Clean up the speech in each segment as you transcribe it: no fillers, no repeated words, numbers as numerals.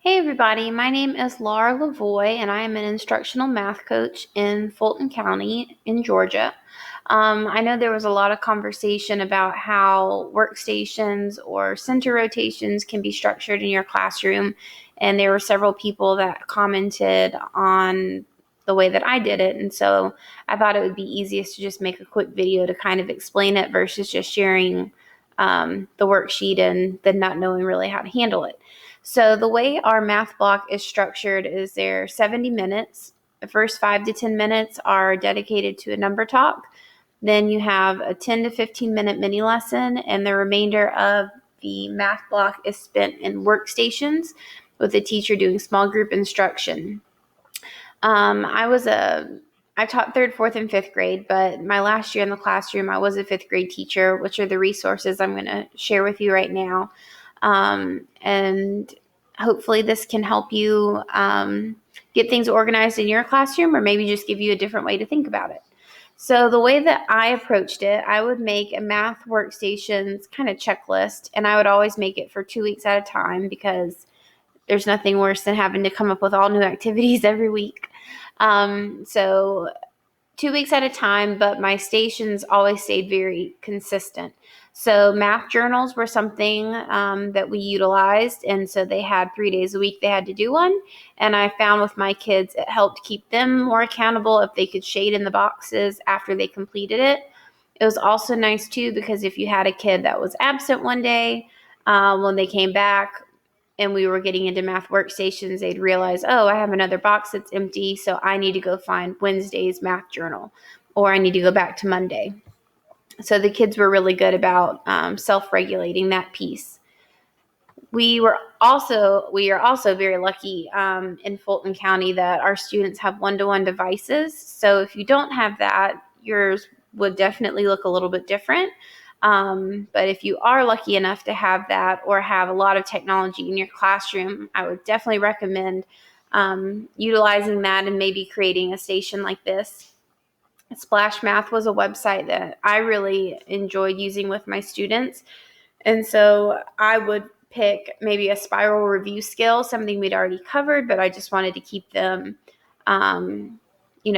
Hey everybody, my name is Laura Lavoie and I am an instructional math coach in Fulton County in Georgia. I know there was a lot of conversation about how workstations or center rotations can be structured in your classroom, and there were several people that commented on the way that I did it, and so I thought it would be easiest to just make a quick video to kind of explain it versus just sharing the worksheet and then not knowing really how to handle it. So the way our math block is structured is there 70 minutes. The first 5 to 10 minutes are dedicated to a number talk. Then you have a 10 to 15 minute mini lesson, and the remainder of the math block is spent in workstations with the teacher doing small group instruction. I taught third, fourth, and fifth grade, but my last year in the classroom, I was a fifth grade teacher, which are the resources I'm going to share with you right now. And hopefully this can help you get things organized in your classroom, or maybe just give you a different way to think about it. So the way that I approached it, I would make a math workstations kind of checklist, and I would always make it for 2 weeks at a time because there's nothing worse than having to come up with all new activities every week. So 2 weeks at a time, but my stations always stayed very consistent. So math journals were something that we utilized, and so they had 3 days a week they had to do one, and I found with my kids it helped keep them more accountable if they could shade in the boxes after they completed it. It was also nice too because if you had a kid that was absent one day, when they came back, and we were getting into math workstations, they'd realize, oh, I have another box that's empty, so I need to go find Wednesday's math journal, or I need to go back to Monday. So the kids were really good about self-regulating that piece. We are also very lucky in Fulton County that our students have one-to-one devices. So if you don't have that, yours would definitely look a little bit different. But if you are lucky enough to have that or have a lot of technology in your classroom, I would definitely recommend utilizing that and maybe creating a station like this. Splash Math was a website that I really enjoyed using with my students. And so I would pick maybe a spiral review skill, something we'd already covered, but I just wanted to keep them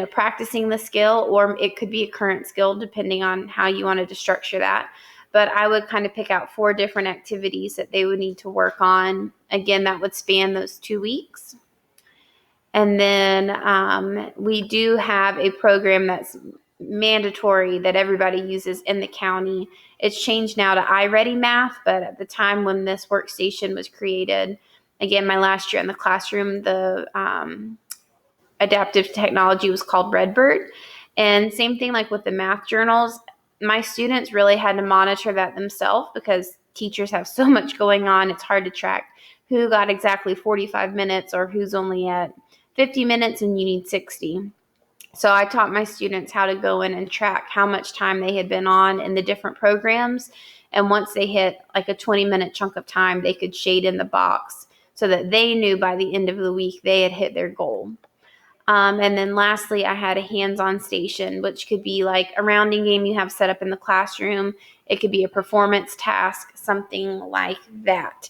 practicing the skill, or it could be a current skill depending on how you wanted to structure that. But I would kind of pick out 4 different activities that they would need to work on. Again, that would span those 2 weeks. And then we do have a program that's mandatory that everybody uses in the county. It's changed now to iReady Math, but at the time when this workstation was created, again, my last year in the classroom, the adaptive technology was called Redbird. And same thing like with the math journals, my students really had to monitor that themselves because teachers have so much going on. It's hard to track who got exactly 45 minutes or who's only at 50 minutes and you need 60. So I taught my students how to go in and track how much time they had been on in the different programs. And once they hit like a 20-minute chunk of time, they could shade in the box so that they knew by the end of the week they had hit their goal. And then lastly, I had a hands-on station, which could be like a rounding game you have set up in the classroom. It could be a performance task, something like that.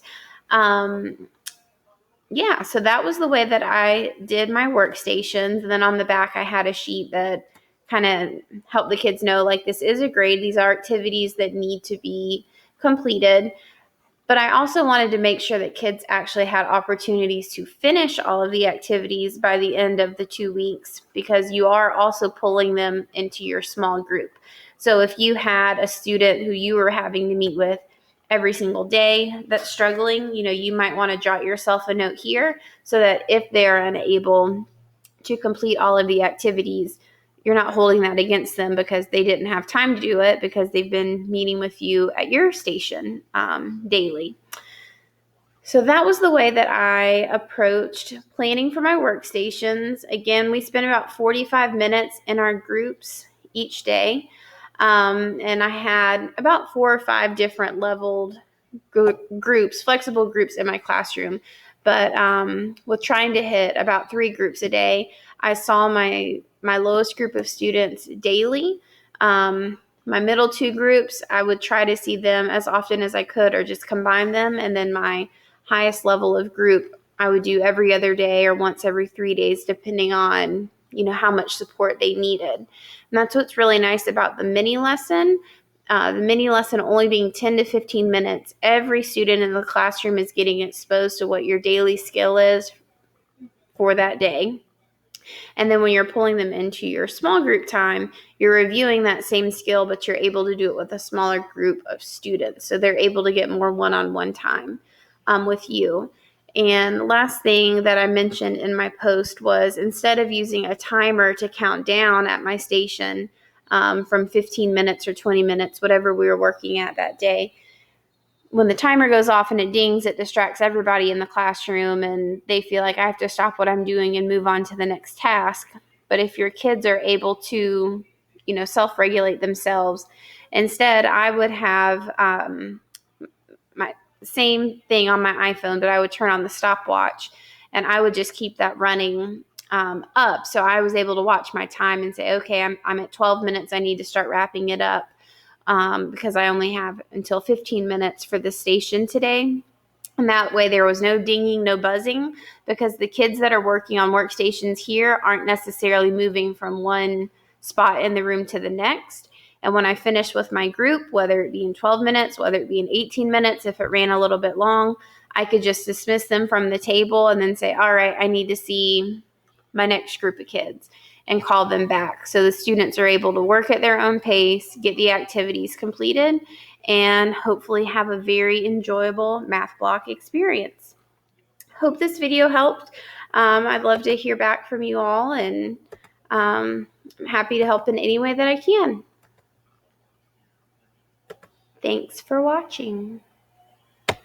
So that was the way that I did my workstations. And then on the back, I had a sheet that kind of helped the kids know, like, this is a grade. These are activities that need to be completed. But I also wanted to make sure that kids actually had opportunities to finish all of the activities by the end of the 2 weeks, because you are also pulling them into your small group. So if you had a student who you were having to meet with every single day that's struggling, you might want to jot yourself a note here so that if they're unable to complete all of the activities, you're not holding that against them because they didn't have time to do it because they've been meeting with you at your station daily. So that was the way that I approached planning for my workstations. Again, we spent about 45 minutes in our groups each day. And I had about 4 or 5 different leveled groups, flexible groups in my classroom. But with trying to hit about 3 groups a day, I saw my lowest group of students daily. My middle 2 groups, I would try to see them as often as I could or just combine them. And then my highest level of group, I would do every other day or once every 3 days, depending on, how much support they needed. And that's what's really nice about the mini lesson. The mini lesson only being 10 to 15 minutes. Every student in the classroom is getting exposed to what your daily skill is for that day. And then when you're pulling them into your small group time, you're reviewing that same skill, but you're able to do it with a smaller group of students. So they're able to get more one-on-one time with you. And last thing that I mentioned in my post was, instead of using a timer to count down at my station from 15 minutes or 20 minutes, whatever we were working at that day, when the timer goes off and it dings, it distracts everybody in the classroom and they feel like I have to stop what I'm doing and move on to the next task. But if your kids are able to, self-regulate themselves, instead I would have my same thing on my iPhone, but I would turn on the stopwatch and I would just keep that running up. So I was able to watch my time and say, okay, I'm at 12 minutes. I need to start wrapping it up. Because I only have until 15 minutes for the station today. And that way there was no dinging, no buzzing, because the kids that are working on workstations here aren't necessarily moving from one spot in the room to the next. And when I finish with my group, whether it be in 12 minutes, whether it be in 18 minutes, if it ran a little bit long, I could just dismiss them from the table and then say, all right, I need to see my next group of kids, and call them back. So the students are able to work at their own pace, get the activities completed, and hopefully have a very enjoyable math block experience. Hope this video helped. I'd love to hear back from you all, and I'm happy to help in any way that I can. Thanks for watching.